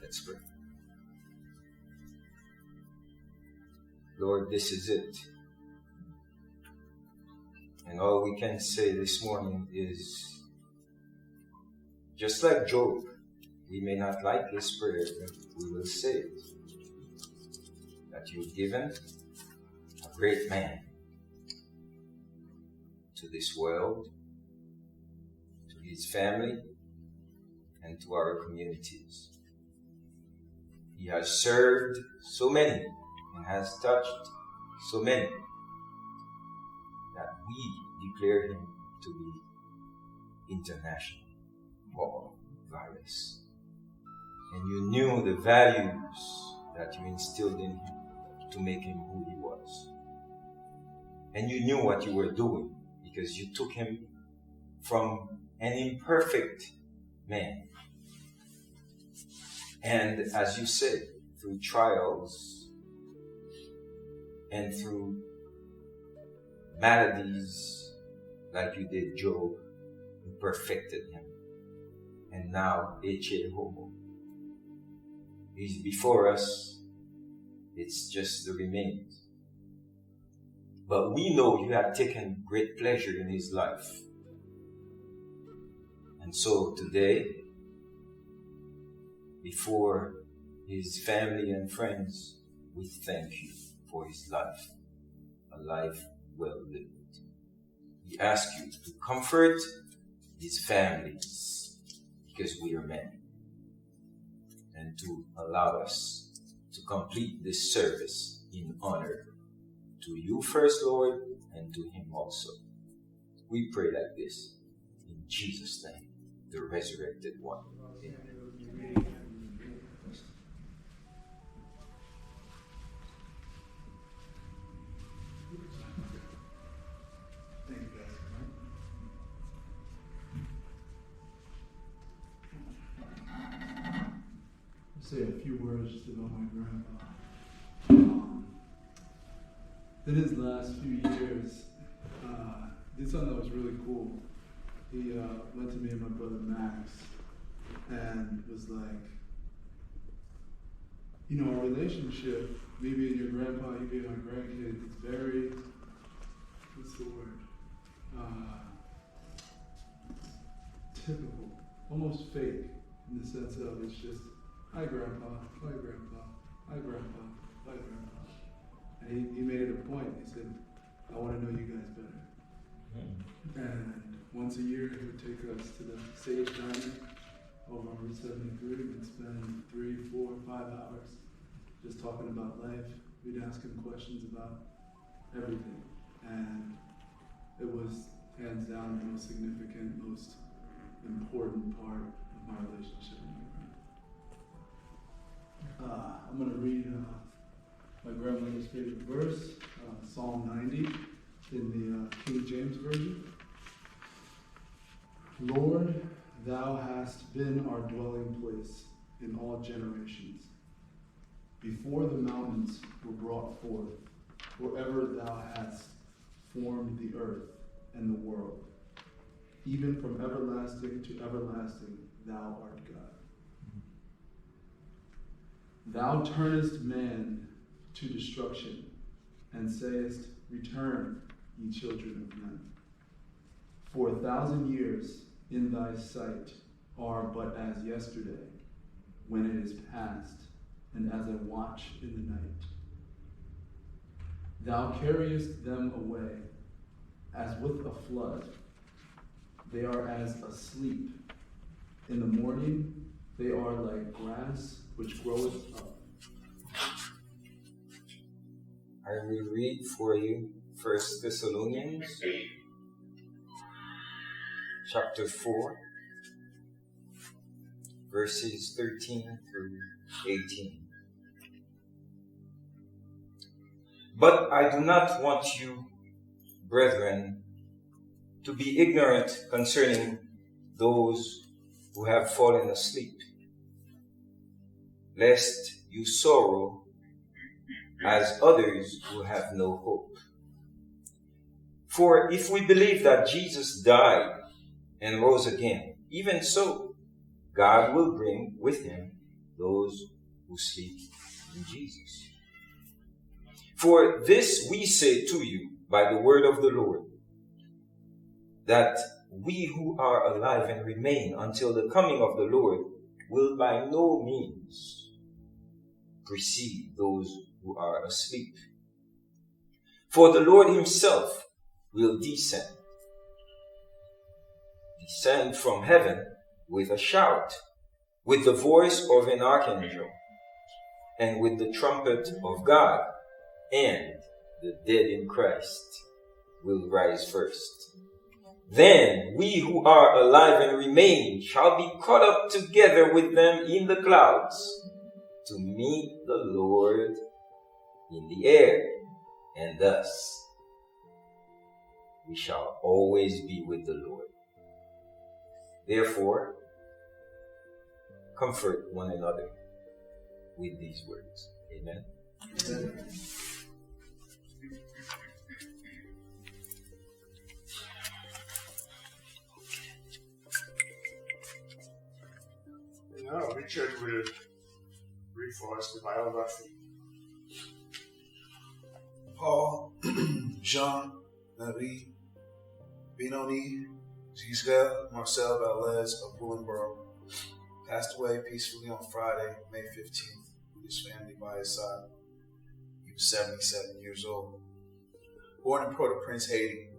Let's pray. Lord, this is it. And all we can say this morning is, just like Job, we may not like this prayer, but we will say it. That you've given a great man to this world, to his family, and to our communities. He has served so many and has touched so many that we declare him to be international. Paul, Valles. And you knew the values that you instilled in him to make him who he was. And you knew what you were doing because you took him from an imperfect man. And as you said, through trials and through maladies like you did Job, you perfected him. And now, Eche Homo. He's before us. It's just the remains. But we know you have taken great pleasure in his life. And so today, before his family and friends, we thank you for his life, a life well lived. We ask you to comfort his families, because we are men, and to allow us to complete this service in honor to you first, Lord, and to him also. We pray like this in Jesus' name, the resurrected one. Amen. Say a few words about my grandpa. In his last few years, did something that was really cool. He went to me and my brother Max and was like, you know, our relationship, me being your grandpa, you being my grandkid, it's very, what's the word? Typical, almost fake, in the sense of it's just, hi grandpa, bye grandpa, hi grandpa, bye grandpa. And he made it a point. He said, I want to know you guys better. Mm-hmm. And once a year he would take us to the Sage Diner over on Route 73 and spend 3, 4, 5 hours just talking about life. We'd ask him questions about everything. And it was hands down the most significant, most important part of my relationship with my grandpa. I'm going to read my grandmother's favorite verse, Psalm 90 in the King James Version. Lord, thou hast been our dwelling place in all generations. Before the mountains were brought forth, forever thou hast formed the earth and the world. Even from everlasting to everlasting, thou art God. Thou turnest man to destruction, and sayest, return, ye children of men. For 1,000 years in thy sight are but as yesterday, when it is past, and as a watch in the night. Thou carriest them away, as with a flood. They are as asleep. In the morning they are like grass which groweth up. I will read for you 1 Thessalonians chapter 4, verses 13 through 18. But I do not want you, brethren, to be ignorant concerning those who have fallen asleep, lest you sorrow as others who have no hope. For if we believe that Jesus died and rose again, even so, God will bring with him those who sleep in Jesus. For this we say to you by the word of the Lord, that we who are alive and remain until the coming of the Lord will by no means precede those who are asleep. For the Lord himself will descend from heaven with a shout, with the voice of an archangel, and with the trumpet of God, and the dead in Christ will rise first. Then we who are alive and remain shall be caught up together with them in the clouds to meet the Lord in the air, and thus we shall always be with the Lord. Therefore, comfort one another with these words. Amen. Amen. Now, Richard will read for us the biography. Paul, Jean, Marie, Benoni, Giselle, Marcel Valles of Willingboro passed away peacefully on Friday, May 15th, with his family by his side. He was 77 years old. Born in Port-au-Prince, Haiti,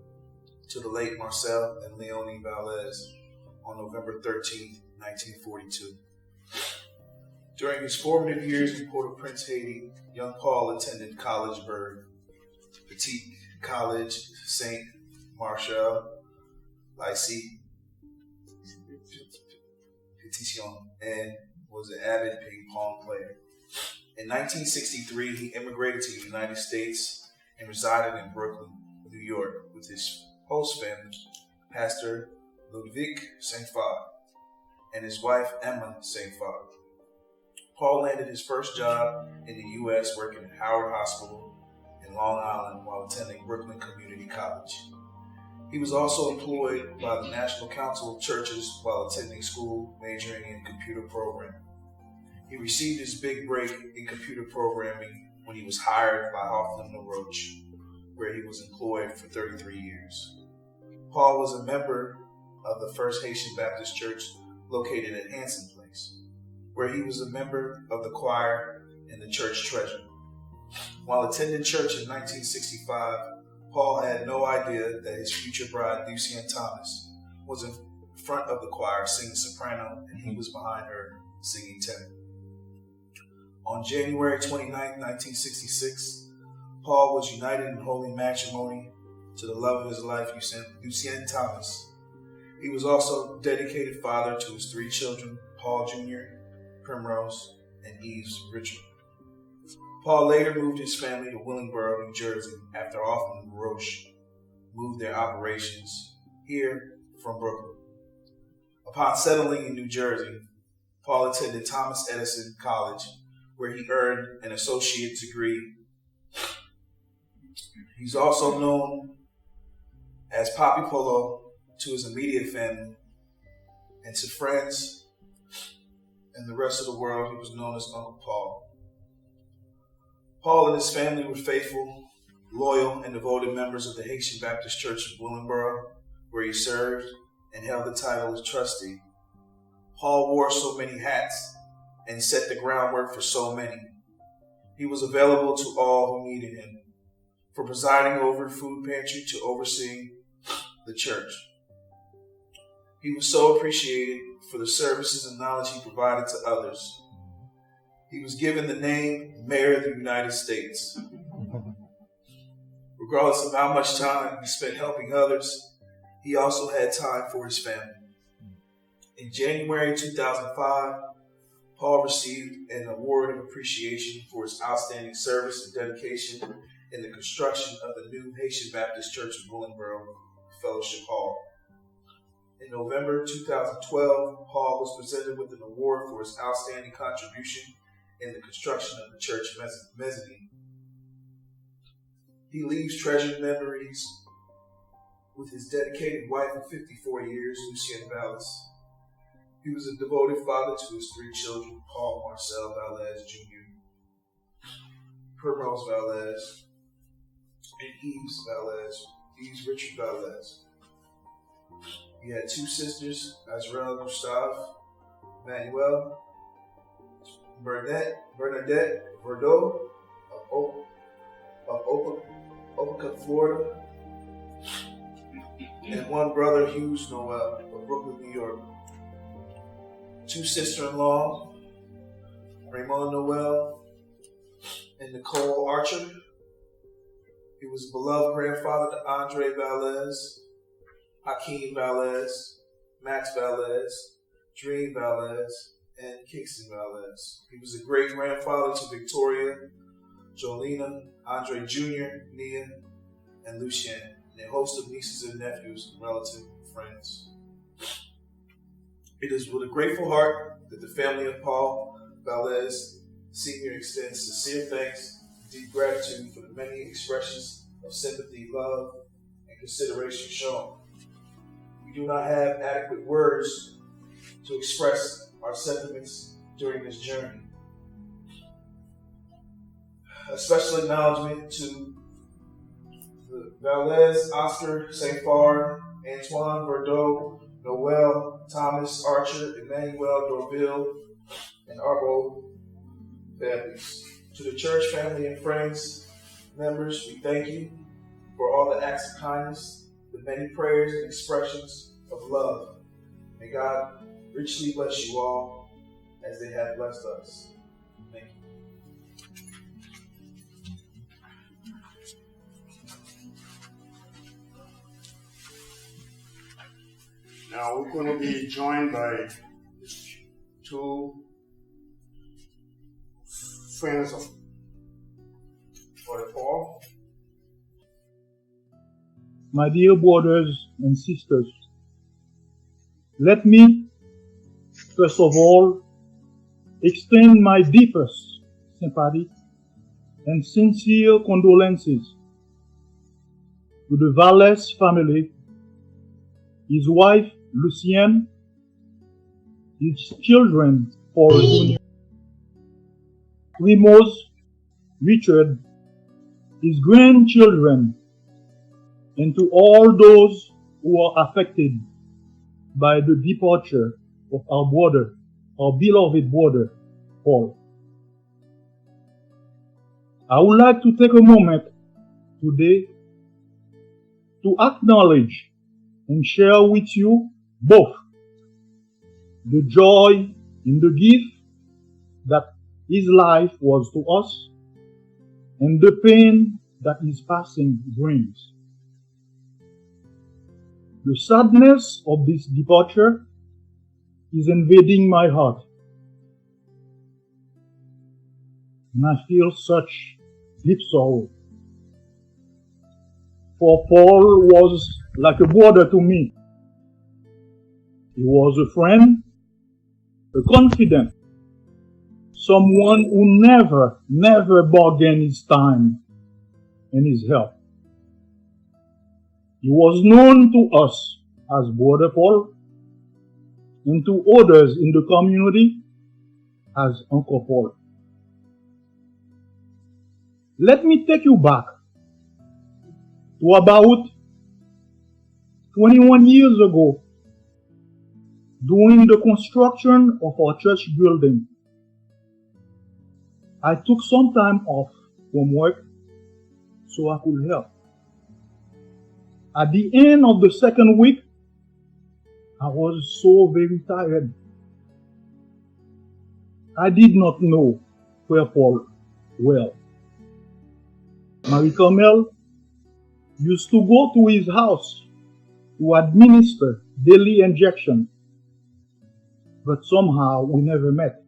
to the late Marcel and Leonie Valles on November 13th, 1942. During his formative years in Port-au-Prince, Haiti, young Paul attended College Berg, Petit College Saint Martial, Lycée, Petition, and was an avid ping pong player. In 1963, he immigrated to the United States and resided in Brooklyn, New York, with his host family, Pastor Ludwig St. Phar, and his wife, Emma St. Phar. Paul landed his first job in the U.S. working at Howard Hospital in Long Island while attending Brooklyn Community College. He was also employed by the National Council of Churches while attending school, majoring in computer programming. He received his big break in computer programming when he was hired by Hoffman LaRoche, where he was employed for 33 years. Paul was a member of the First Haitian Baptist Church located at Hanson Place, where he was a member of the choir and the church treasurer. While attending church in 1965, Paul had no idea that his future bride, Lucienne Thomas, was in front of the choir singing soprano, and he was behind her singing tenor. On January 29, 1966, Paul was united in holy matrimony to the love of his life, Lucienne Thomas. He was also dedicated father to his three children, Paul Jr., Primrose, and Eve's Richard. Paul later moved his family to Willingboro, New Jersey, after Hoffman LaRoche moved their operations here from Brooklyn. Upon settling in New Jersey, Paul attended Thomas Edison College, where he earned an associate's degree. He's also known as Papi Polo to his immediate family, and to friends and the rest of the world, he was known as Uncle Paul. Paul and his family were faithful, loyal, and devoted members of the Haitian Baptist Church of Willingboro, where he served and held the title of trustee. Paul wore so many hats and set the groundwork for so many. He was available to all who needed him, from presiding over the food pantry to overseeing the church. He was so appreciated for the services and knowledge he provided to others. He was given the name Mayor of the United States. Regardless of how much time he spent helping others, he also had time for his family. In January 2005, Paul received an award of appreciation for his outstanding service and dedication in the construction of the new Haitian Baptist Church of Willingboro Fellowship Hall. In November 2012, Paul was presented with an award for his outstanding contribution in the construction of the church mezzanine. He leaves treasured memories with his dedicated wife of 54 years, Lucienne Valles, He was a devoted father to his 3 children, Paul Marcel Valles Jr., Primrose Valles, and Yves Richard Valles. He had 2 sisters, Azrael Gustave, Manuel, Bernadette Verdot of Opa, Florida, and 1 brother, Hughes Noel, of Brooklyn, New York. 2 sister-in-law, Raymond Noel and Nicole Archer. He was a beloved grandfather to Andre Valles, Hakeem Valles, Max Valles, Dream Valles, and Kingston Valles. He was a great grandfather to Victoria, Jolena, Andre Jr., Nia, and Lucien, and a host of nieces and nephews, relatives, and friends. It is with a grateful heart that the family of Paul Valles Sr. extends sincere thanks and deep gratitude for the many expressions of sympathy, love, and consideration shown. We do not have adequate words to express our sentiments during this journey. A special acknowledgement to the Valles, Oscar St. Phar, Antoine Verdot, Noel, Thomas Archer, Emmanuel Dorville, and Arbo families. To the church family and friends, members, we thank you for all the acts of kindness, the many prayers and expressions of love. May God richly bless you all as they have blessed us. Thank you. Now we're going to be joined by 2 friends of Brother Paul. My dear brothers and sisters, let me, first of all, extend my deepest sympathy and sincere condolences to the Valles family, his wife Lucienne, his children Paul Jr., Primos, Richard, his grandchildren, and to all those who are affected by the departure of our brother, our beloved brother, Paul. I would like to take a moment today to acknowledge and share with you both the joy in the gift that his life was to us and the pain that his passing brings. The sadness of this departure is invading my heart, and I feel such deep sorrow. For Paul was like a brother to me. He was a friend, a confidant, someone who never bargained his time and his help. He was known to us as Brother Paul and to others in the community as Uncle Paul. Let me take you back to about 21 years ago, during the construction of our church building. I took some time off from work so I could help. At the end of the 2nd week, I was so very tired. I did not know Père Paul well. Marie Carmel used to go to his house to administer daily injection, but somehow we never met.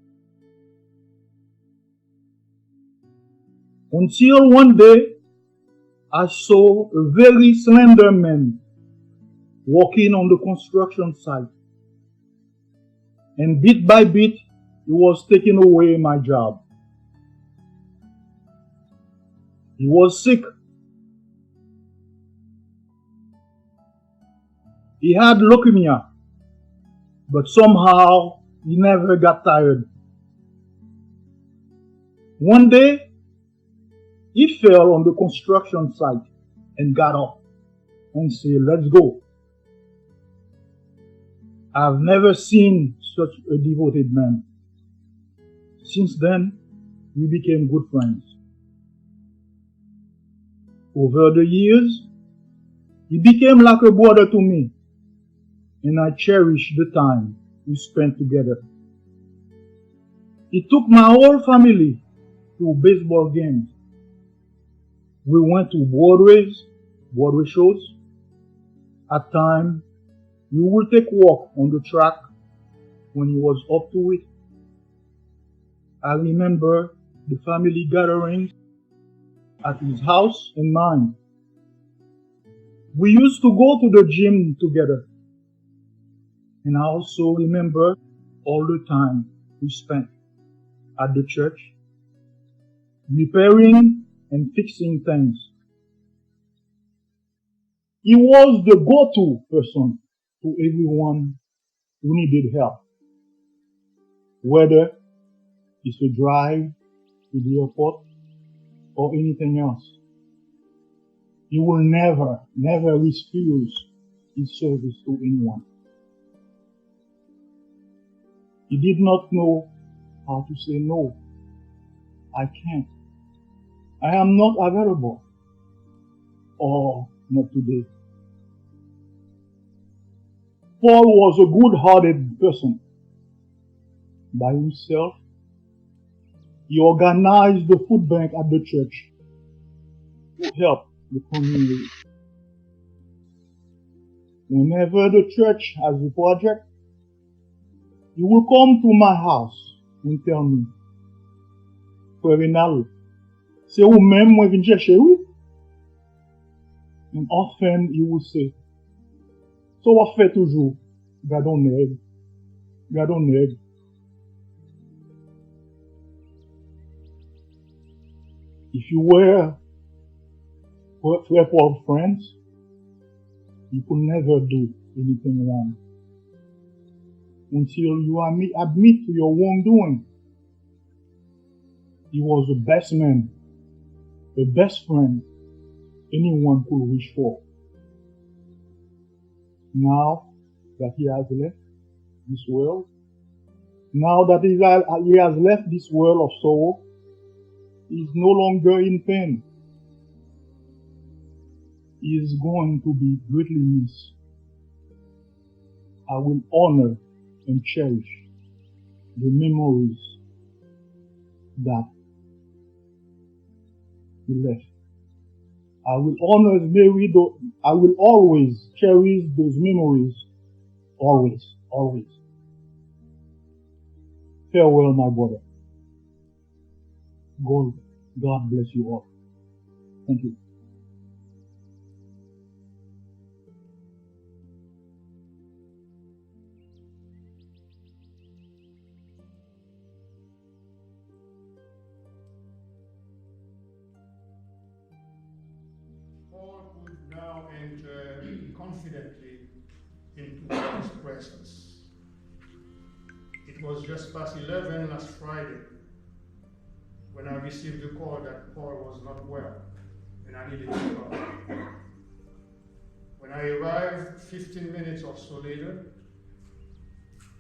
Until one day, I saw a very slender man walking on the construction site, and bit by bit, he was taking away my job. He was sick. He had leukemia. but somehow he never got tired. One day, he fell on the construction site and got up and said, "Let's go." I've never seen such a devoted man. Since then, we became good friends. Over the years, he became like a brother to me, and I cherish the time we spent together. He took my whole family to baseball games. We went to Broadway shows. At times, we would take walk on the track when he was up to it. I remember the family gatherings at his house and mine. We used to go to the gym together. And I also remember all the time we spent at the church, repairing and fixing things. He was the go-to person to everyone who needed help, whether it's a drive to the airport or anything else. He will never refuse his service to anyone. He did not know how to say no. I can't. I am not available. Or not today. Paul was a good-hearted person. By himself, he organized the food bank at the church to help the community. Whenever the church has a project, he will come to my house and tell me, "Frère Renal, c'est ou même moi vin chercher oui?" And often he will say, "So what fait toujours? Gardons nègre, gardons nègre." If you were Frère Paul's friends, you could never do anything wrong until you admit to your wrongdoing. He was the best man, the best friend anyone could wish for. Now that he has left this world, he has left this world of sorrow, he is no longer in pain. He is going to be greatly missed. I will honor and cherish the memories that he left. I will always cherish those memories. Always, always. Farewell, my brother. God bless you all. Thank you. Paul could now enter confidently into God's presence. It was just past 11 last Friday when I received the call that Paul was not well and I needed to come. When I arrived 15 minutes or so later,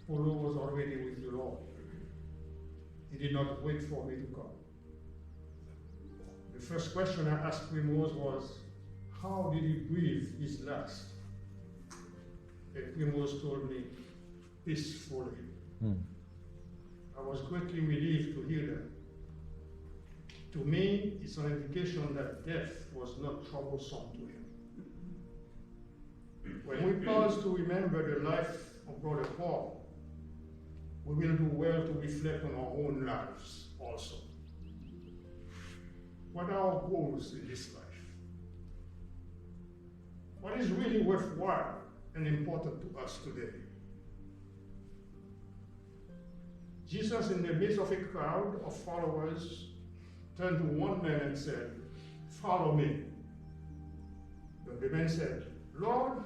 Paulo was already with the Lord. He did not wait for me to come. The first question I asked him was, how did he breathe his last? And Primos told me, peacefully. I was greatly relieved to hear that. To me, it's an indication that death was not troublesome to him. When we pause to remember the life of Brother Paul, we will do well to reflect on our own lives also. What are our goals in this life? What is really worthwhile and important to us today? Jesus, in the midst of a crowd of followers, turned to one man and said, "Follow me." But the man said, "Lord,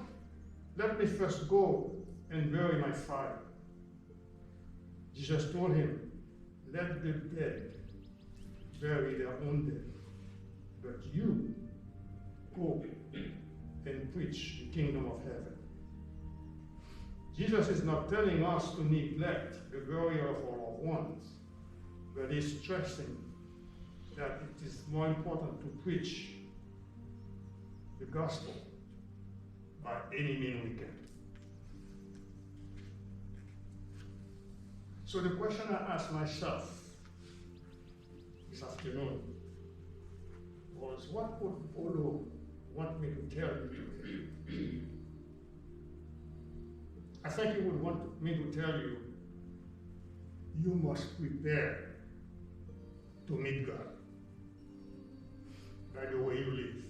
let me first go and bury my father." Jesus told him, let the dead bury their own dead, but you go and preach the kingdom of heaven. Jesus is not telling us to neglect the burial of our loved ones, but he's stressing that it is more important to preach the gospel by any means we can. So the question I asked myself this afternoon was, what would Polo want me to tell you today? I think he would want me to tell you, you must prepare to meet God by the way you live,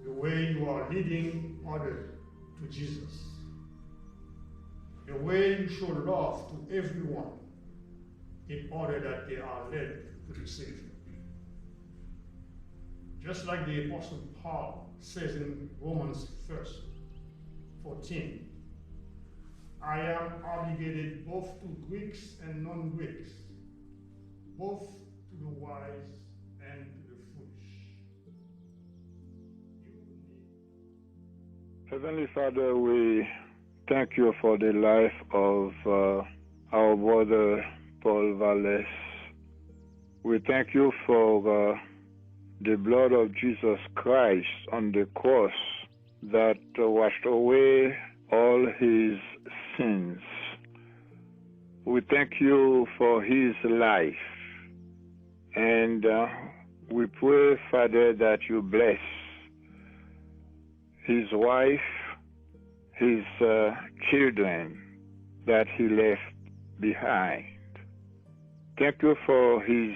the way you are leading others to Jesus, the way you show love to everyone in order that they are led to the Savior. Just like the Apostle Paul says in Romans 14, I am obligated both to Greeks and non-Greeks, both to the wise and to the foolish. Heavenly Father, we thank you for the life of our brother Paul Valles. We thank you for the blood of Jesus Christ on the cross that washed away all his sins. We thank you for his life. And we pray, Father, that you bless his wife, his children that he left behind. Thank you for his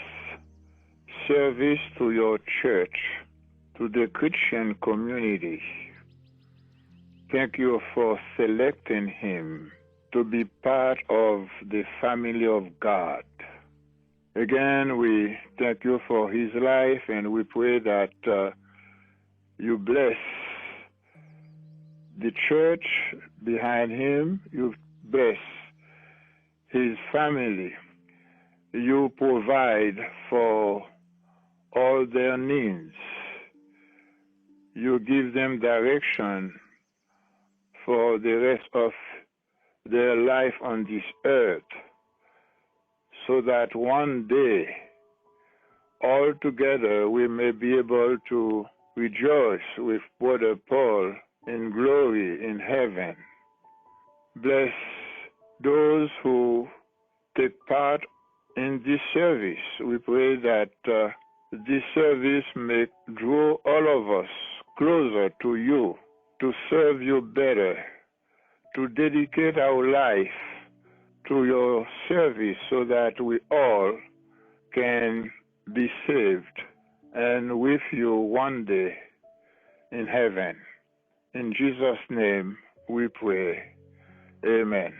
service to your church, to the Christian community. Thank you for selecting him to be part of the family of God. Again, we thank you for his life, and we pray that you bless the church behind him, you bless his family, you provide for all their needs, you give them direction for the rest of their life on this earth, so that one day, all together, we may be able to rejoice with Brother Paul in glory in heaven. Bless those who take part in this service. We pray that this service may draw all of us closer to you, to serve you better, to dedicate our life to your service so that we all can be saved and with you one day in heaven. In Jesus' name we pray. Amen.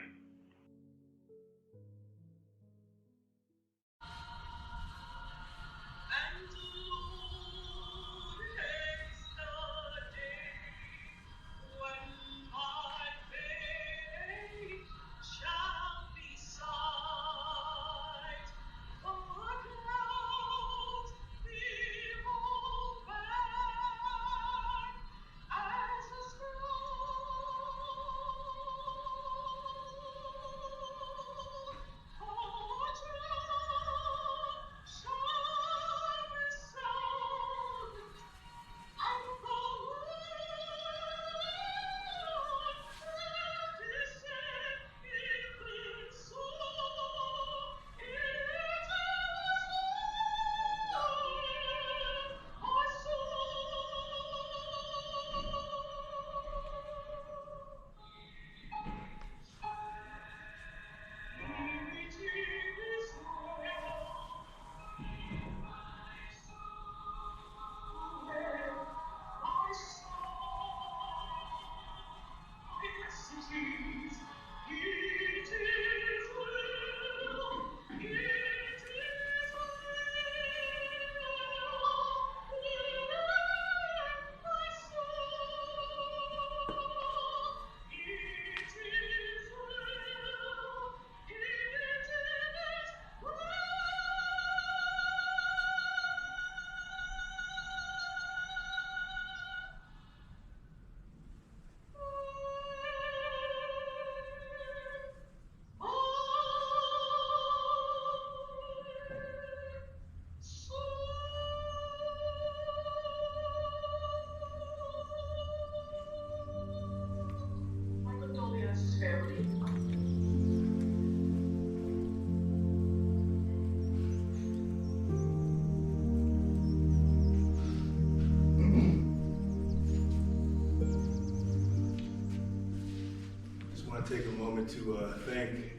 wanted to thank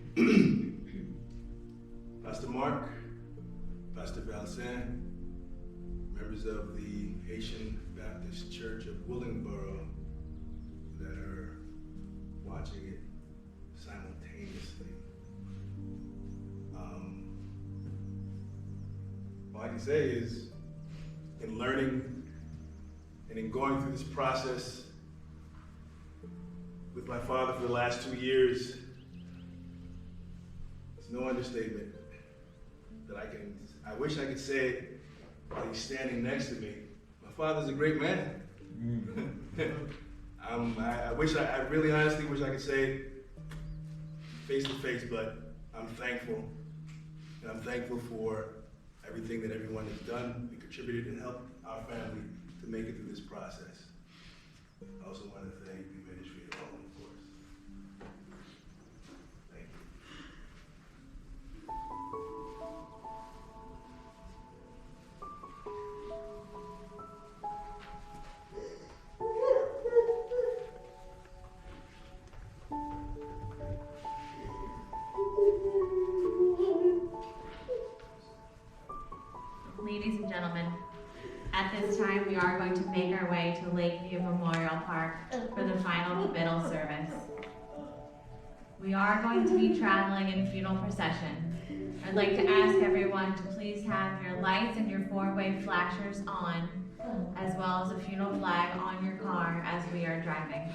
Pastor Mark, Pastor Valles, members of the Haitian Baptist Church of Willingboro that are watching it simultaneously. All I can say is, in learning and in going through this process with my father for the last 2 years, it's no understatement that I wish I could say it while he's standing next to me. My father's a great man. I really honestly wish I could say it face to face, but I'm thankful. And I'm thankful for everything that everyone has done and contributed and helped our family to make it through this process. I also want to thank the ministry at home, of course. Thank you. Ladies and gentlemen, at this time we are going to make our way to Lakeview Memorial Park for the final committal service. We are going to be traveling in funeral procession. I'd like to ask everyone to please have your lights and your four-way flashers on, as well as a funeral flag on your car as we are driving.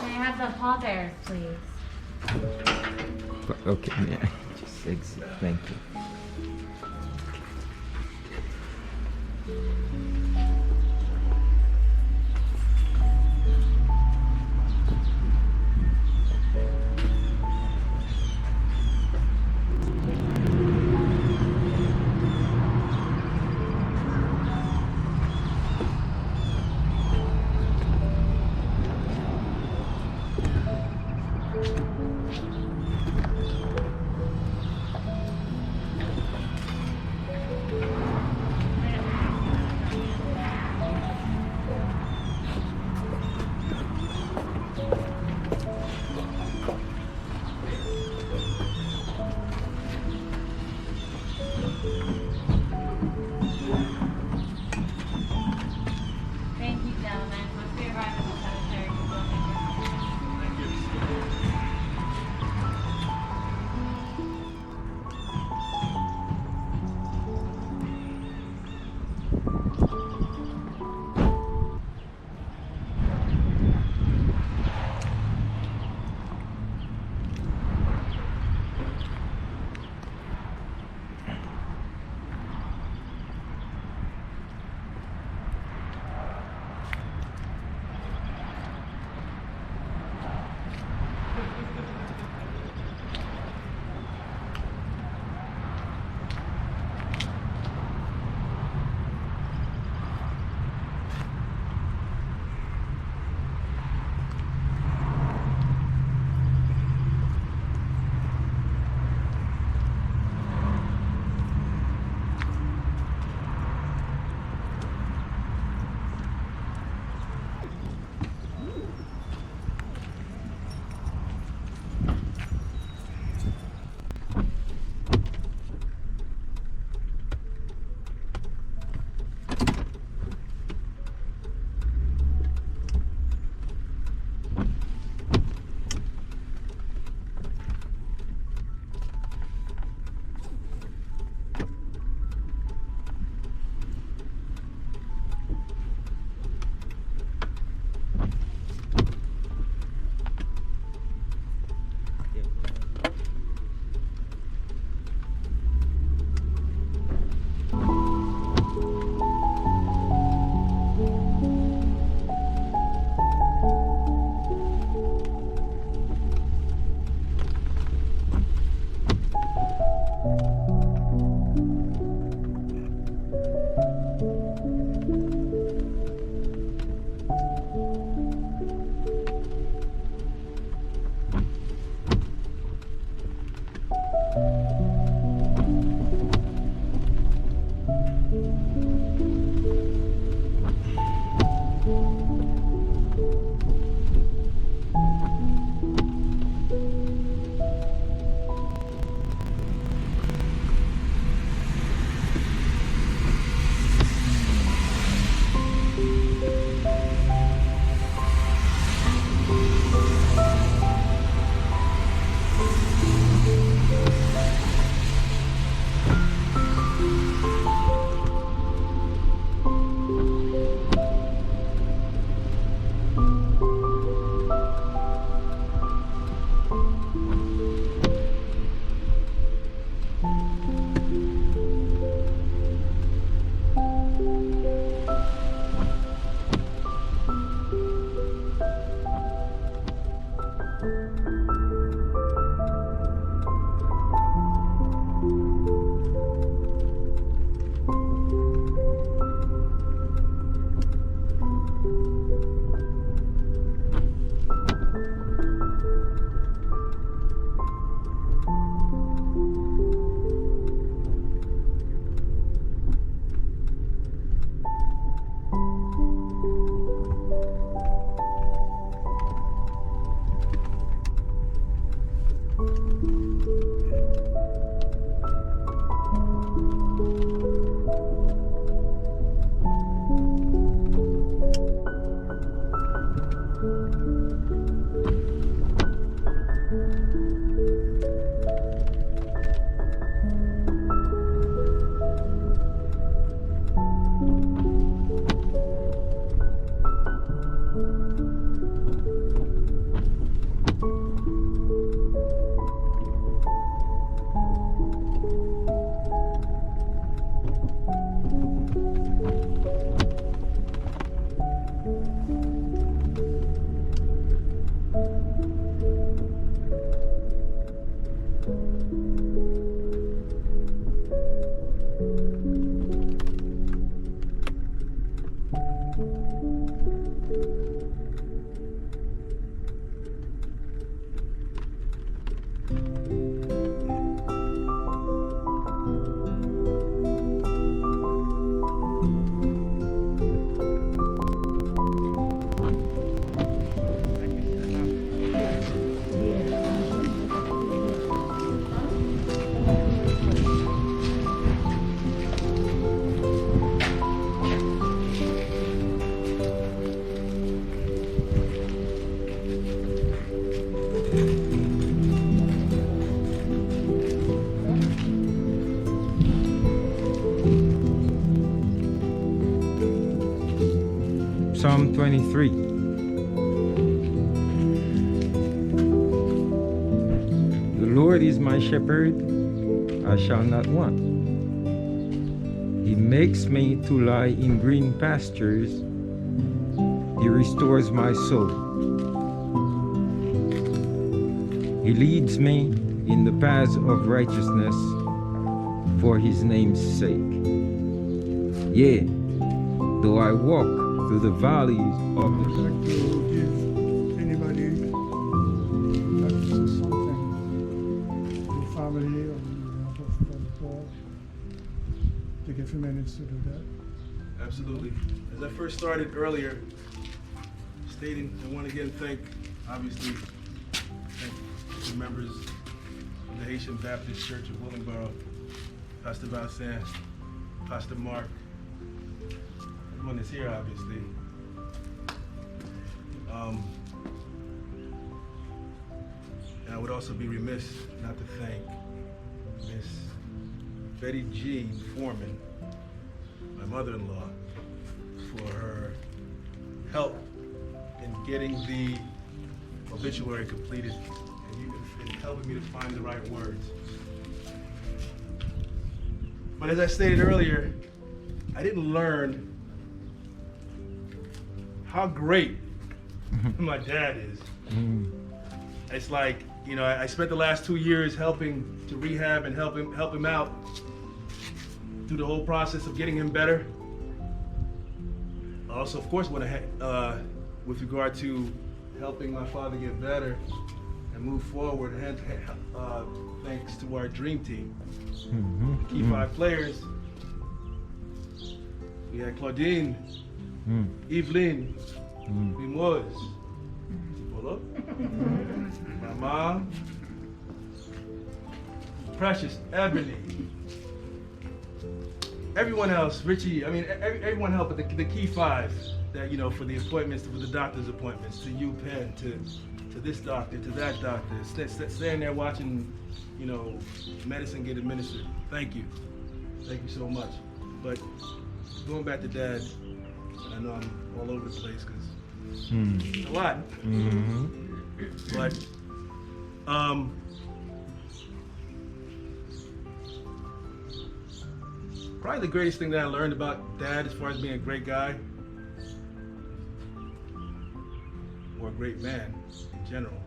May I have the pallbearers, please? Okay, yeah. Just exit. Thank you. Psalm 23. The Lord is my shepherd, I shall not want. He makes me to lie in green pastures. He restores my soul. He leads me in the paths of righteousness for his name's sake. Yea, though I walk through the valleys of I'd like to give anybody that says something to family or of Paul. Take a few minutes to do that. Absolutely. As I first started earlier, stating, I want to again thank, obviously, the members of the Haitian Baptist Church of Willingboro, Pastor Valles, Pastor Mark, everyone that's here, obviously. And I would also be remiss not to thank Miss Betty G. Foreman, my mother-in-law, for her help in getting the obituary completed and helping me to find the right words. But as I stated earlier, I didn't learn how great my dad is. It's like, you know, I spent the last 2 years helping to rehab and help him out through the whole process of getting him better. I also, of course, want to, with regard to helping my father get better and move forward, thanks to our dream team. The key 5 players. We had Claudine, Evelyn, Mimoz, my mom, Precious, Ebony, everyone else, Richie, I mean, everyone helped, but the key 5 that, you know, for the appointments, for the doctor's appointments, to you, Penn, to this doctor, to that doctor, standing there watching, you know, medicine get administered. Thank you so much. But going back to Dad, I know I'm all over the place because it's a lot. But probably the greatest thing that I learned about Dad, as far as being a great guy or a great man in general,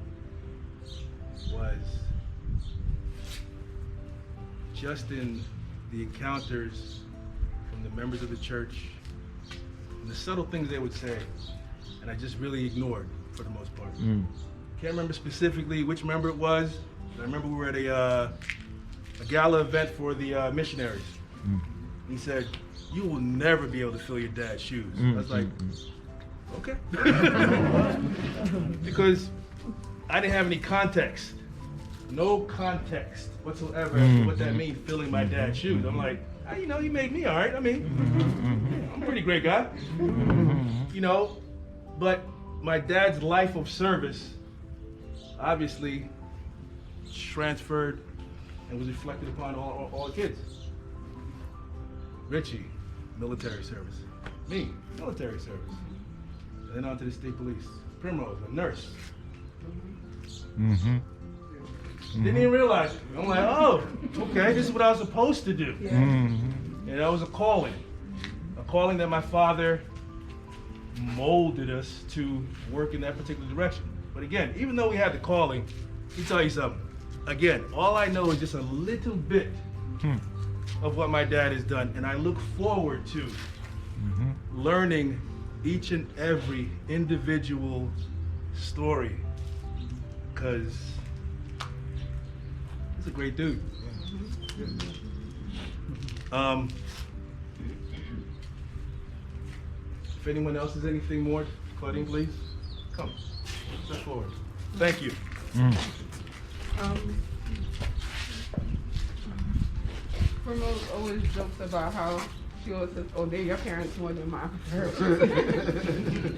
was just in the encounters from the members of the church and the subtle things they would say, and I just really ignored for the most part. Can't remember specifically which member it was, but I remember we were at a gala event for the missionaries. He said, "You will never be able to fill your dad's shoes." I was like, okay. Because I didn't have any context, no context whatsoever as to what that means, filling my dad's shoes. I'm like, you know, he made me all right. I mean, I'm a pretty great guy, you know, but my dad's life of service obviously transferred and was reflected upon all the kids. Richie, military service. Me, military service. And then on to the state police. Primrose, a nurse. Didn't even realize it. I'm like, oh, okay, this is what I was supposed to do. And that was a calling that my father molded us to work in that particular direction. But again, even though we had the calling, let me tell you something. Again, all I know is just a little bit of what my dad has done, and I look forward to learning each and every individual story, because he's a great dude. If anyone else has anything more, Claudine, please come, step forward. Thank you. Primrose always jokes about how she always says, "Oh, they're your parents more than my parents,"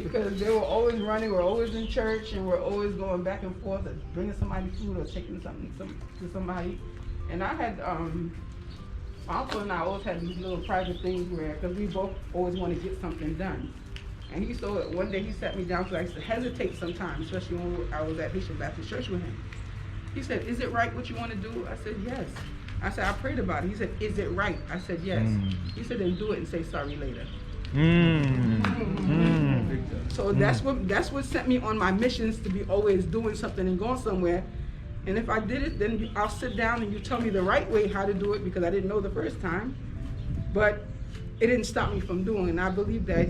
because they were always running, we're always in church, and we're always going back and forth, bringing somebody food or taking something to somebody. And I had my uncle and I always had these little private things where, because we both always want to get something done, And one day he sat me down, because I used to hesitate sometimes, especially when I was at Haitian Baptist Church with him. He said, "Is it right what you want to do?" I said, "Yes." I said, "I prayed about it." He said, "Is it right?" I said, "Yes." He said, "Then do it and say sorry later." So that's what sent me on my missions, to be always doing something and going somewhere. And if I did it, then I'll sit down and you tell me the right way how to do it, because I didn't know the first time. But it didn't stop me from doing it. And I believe that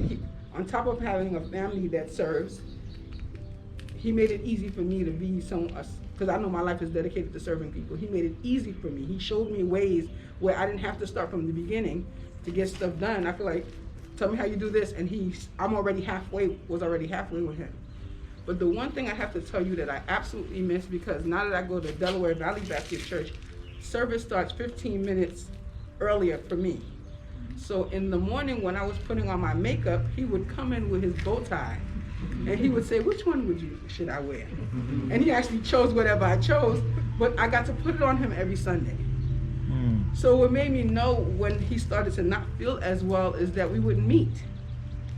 on top of having a family that serves, he made it easy for me to be because I know my life is dedicated to serving people. He made it easy for me. He showed me ways where I didn't have to start from the beginning to get stuff done. I feel like, tell me how you do this, and I'm already halfway with him. But the one thing I have to tell you that I absolutely miss, because now that I go to Delaware Valley Baptist Church, service starts 15 minutes earlier for me. So in the morning when I was putting on my makeup, he would come in with his bow tie, and he would say, "Which one should I wear?" And he actually chose whatever I chose, but I got to put it on him every Sunday. So what made me know when he started to not feel as well is that we would meet.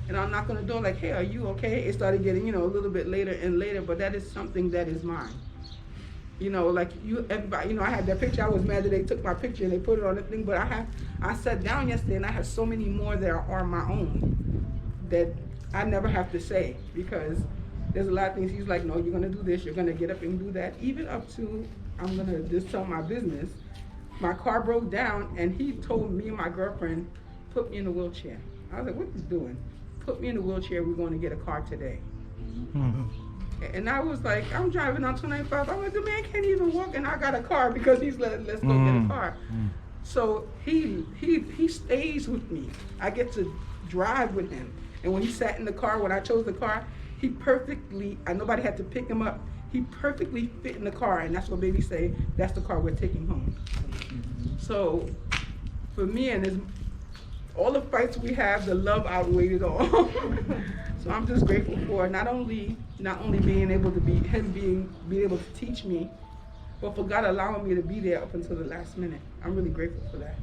And I'll knock on the door like, "Hey, are you okay?" It started getting, a little bit later and later, but that is something that is mine. Like everybody, I had that picture. I was mad that they took my picture and they put it on the thing, but I sat down yesterday and I have so many more that are my own that I never have to say, because there's a lot of things he's like, "No, you're gonna do this, you're gonna get up and do that," even up to, I'm gonna just tell my business. My car broke down and he told me and my girlfriend, "Put me in a wheelchair." I was like, "What are you doing?" "Put me in a wheelchair, we're going to get a car today." And I was like, I'm driving on 295. I'm like, the man can't even walk, and I got a car because he's let's go get a car. So he stays with me. I get to drive with him. And when he sat in the car, when I chose the car, he perfectly, nobody had to pick him up. He perfectly fit in the car, and that's what baby say, that's the car we're taking home. So for me, and all the fights we have, the love outweighed it all. So I'm just grateful for not only being able to be able to teach me, but for God allowing me to be there up until the last minute. I'm really grateful for that.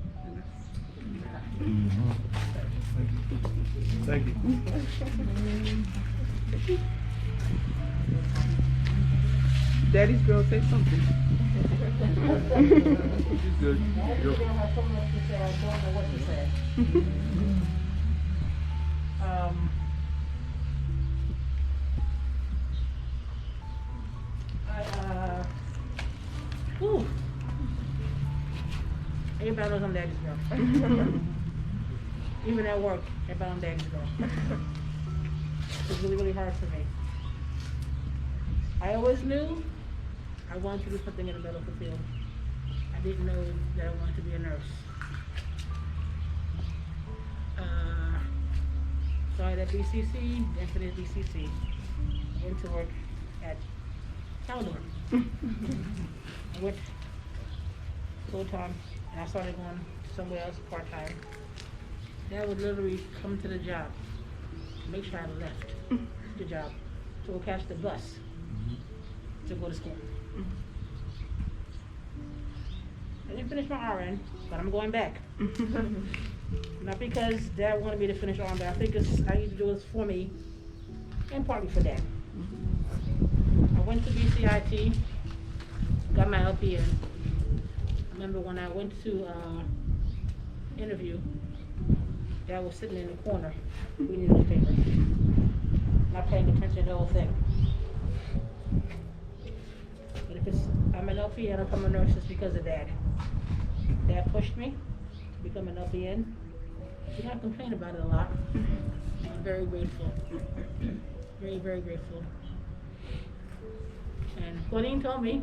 Thank you. Daddy's girl, say something. She's good. have so much to say, I don't know what to say. Everybody knows I'm daddy's girl. Even at work, everybody knows I'm daddy's girl. It's really, really hard for me. I always knew I wanted to do something in the medical field. I didn't know that I wanted to be a nurse. Started at BCC, then finished BCC. Went to work at Caldor. I went full time, and I started going somewhere else part time. Dad would literally come to the job, make sure I left the job, to go catch the bus to go to school. I didn't finish my RN, but I'm going back. Not because Dad wanted me to finish RN, but I think I need to do this for me, and partly for Dad. I went to BCIT, got my LPN. I remember when I went to interview, Dad was sitting in the corner reading the paper, not paying attention to the whole thing. But if I'm an LPN, I'm a nurse, it's because of Dad. Dad pushed me to become an LPN. He don't complain about it a lot. I'm very grateful. Very, very grateful. And Claudine told me,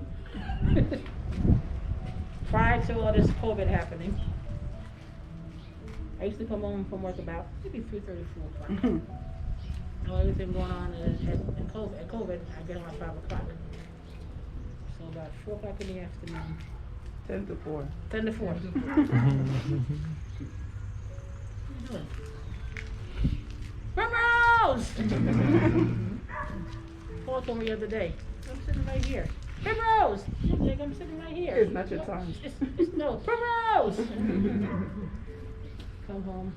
prior to all this COVID happening, I used to come home from work about maybe 3:30, 4 o'clock. All everything going on at COVID, I get home at 5 o'clock. So about 4 o'clock in the afternoon. 10 to 4. 10 to 4. Primrose! Paul told me the other day, I'm sitting right here. Primrose! I'm sitting right here. It's not your time. No, Primrose! Come home.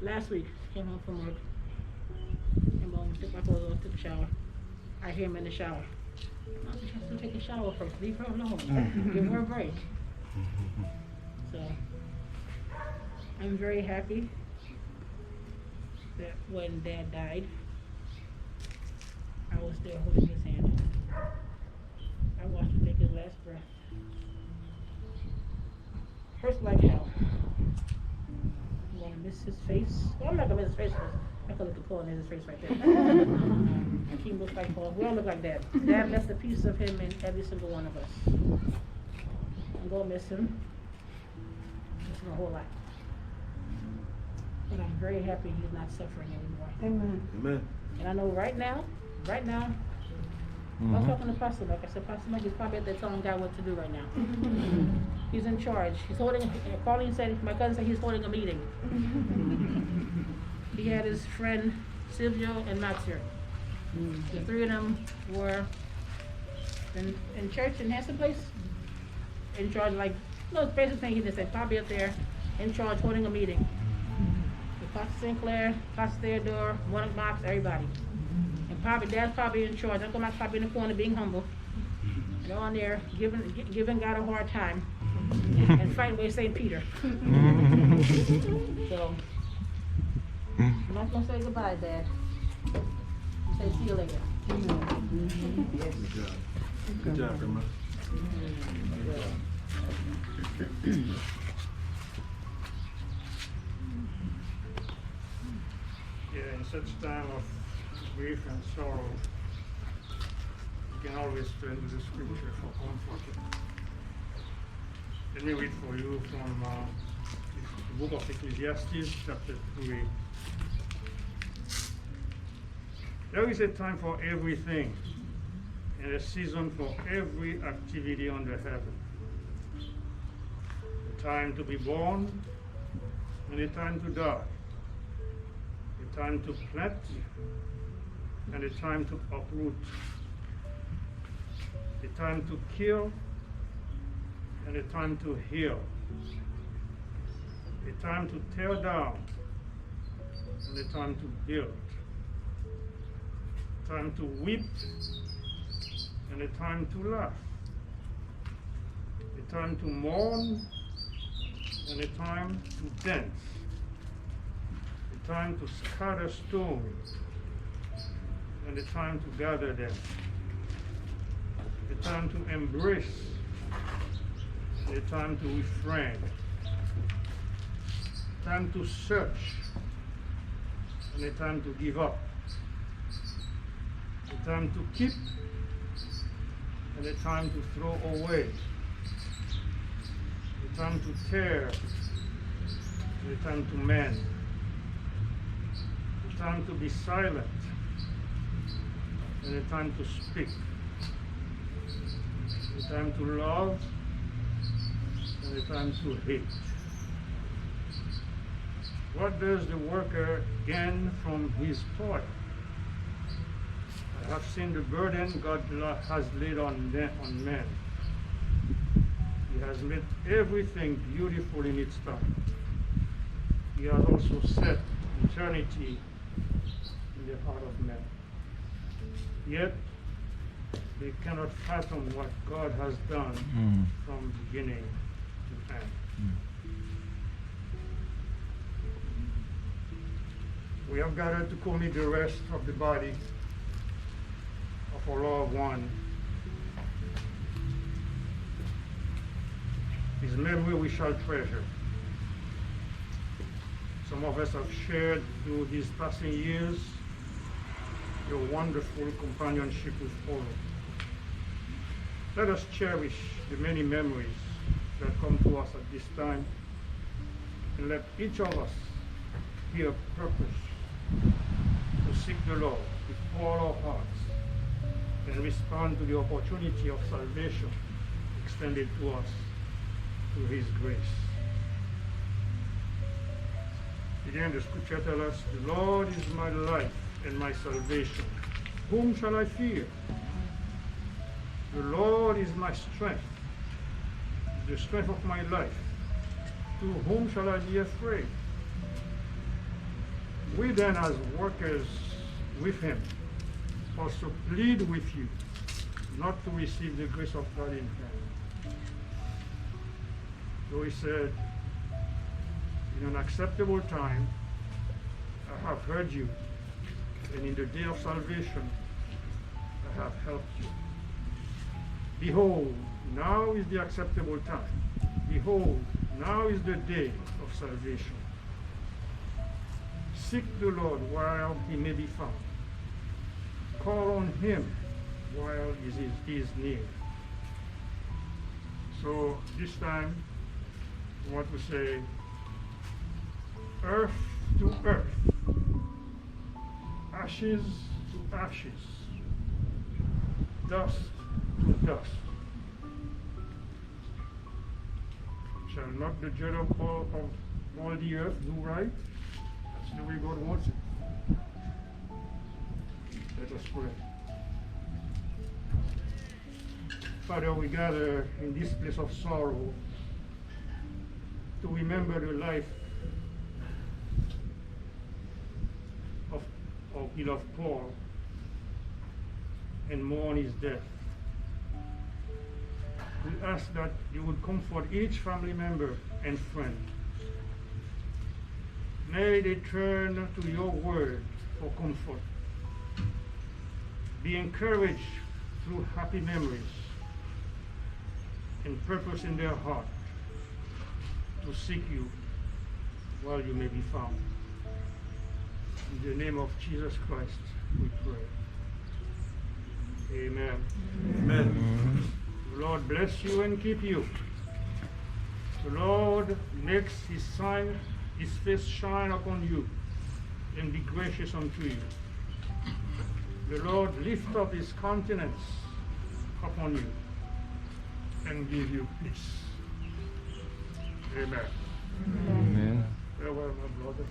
Last week, came home from work. home, took my clothes off, took a shower. I hear him in the shower. Mom, she has to take a shower first. Leave her alone. Give her a break. So I'm very happy that when Dad died, I was there holding his hand. I watched him take his last breath. Hurts like hell. I'm gonna miss his face. Well, I'm not gonna miss his face because I could look at Paul and his face right there. Akeem looks like Paul. We all look like Dad. Dad left a piece of him in every single one of us. I'm gonna miss him. Miss him a whole lot. But I'm very happy he's not suffering anymore. Amen. Amen. And I know right now, I was talking to Pastor Mike. I said, Pastor Mike is probably at there telling God what to do right now. He's in charge. He's holding, Pauline said, my cousin said he's holding a meeting. He had his friend Silvio and Max here. The three of them were in church in Hanson Place, in charge, like, no, it's basically thing he just said, probably up there, in charge, holding a meeting. With Pastor Sinclair, Pastor Theodore, Monarch Knox, everybody. And probably, Dad's probably in charge. Uncle Max probably in the corner being humble. They're on there giving God a hard time and fighting with St. Peter. So, I'm not going to say goodbye, Dad. Say see you later. Yes. Good job. Good job, Grandma. Yeah, in such time of grief and sorrow, you can always turn to the scripture for comfort. Let me read for you from the book of Ecclesiastes, chapter 3. There is a time for everything, and a season for every activity under heaven. A time to be born, and a time to die. A time to plant, and a time to uproot. A time to kill, and a time to heal. A time to tear down, and a time to build. A time to weep, and a time to laugh. A time to mourn, and a time to dance. A time to scatter stones, and a time to gather them. A time to embrace, and a time to refrain. A time to search, and a time to give up. A time to keep, and a time to throw away. A time to tear, and a time to mend. A time to be silent, and a time to speak. A time to love, and a time to hate. What does the worker gain from his toil? I have seen the burden God has laid on man. He has made everything beautiful in its time. He has also set eternity in the heart of man. Yet, they cannot fathom what God has done from beginning to end. We have gathered to commit the rest of the body of our loved one. His memory we shall treasure. Some of us have shared through his passing years your wonderful companionship with Paul. Let us cherish the many memories that come to us at this time, and let each of us be a purpose to seek the Lord with all our hearts and respond to the opportunity of salvation extended to us through his grace. Again, the scripture tells us, the Lord is my life and my salvation. Whom shall I fear? The Lord is my strength, the strength of my life. To whom shall I be afraid? We then, as workers with him also plead with you not to receive the grace of God in him. So he said, in an acceptable time, I have heard you, and in the day of salvation, I have helped you. Behold, now is the acceptable time. Behold, now is the day of salvation. Seek the Lord while he may be found. Call on him while he is near. So this time, I want to say, earth to earth, ashes to ashes, dust to dust. Shall not the judge of all the earth do right? That's the way God wants it. Let us pray. Father, we gather in this place of sorrow to remember the life of beloved Paul and mourn his death. We ask that you would comfort each family member and friend. May they turn to your word for comfort. Be encouraged through happy memories and purpose in their heart to seek you while you may be found. In the name of Jesus Christ, we pray. Amen. Amen. The Lord bless you and keep you. The Lord makes his face shine upon you and be gracious unto you. The Lord lift up his countenance upon you and give you peace. Amen. Amen. Farewell, my brother.